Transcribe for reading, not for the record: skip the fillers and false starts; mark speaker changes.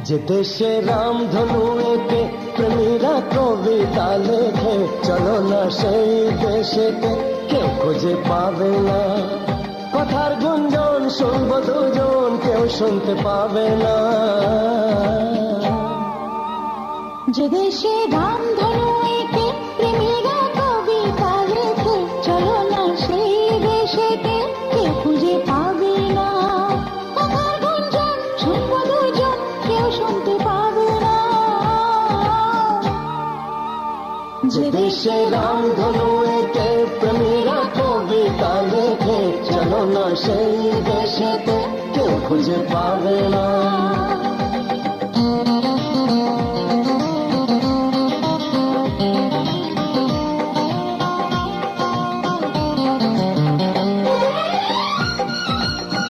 Speaker 1: যে দেশে রামধনু এঁকে প্রেমীরা কবিতা লেখে, চলো না সেই দেশেতে, কেউ খুঁজে পাবে না। কথার গুঞ্জন শুনবো দুজন, কেউ শুনতে পাবে না।
Speaker 2: যে দেশে রামধনু এঁকে প্রেমীরা কবিতা লেখে, চলো না সেই দেশেতে, কেউ খুঁজে পাবে না। কথার গুঞ্জন শুনবো দুজন, কেউ শুনতে পাবে না।
Speaker 1: যে দেশে রামধনু এঁকে প্রেমীরা কবিতা লেখে, চলো না সেই দেশেতে, কেউ খুঁজে পাবে না।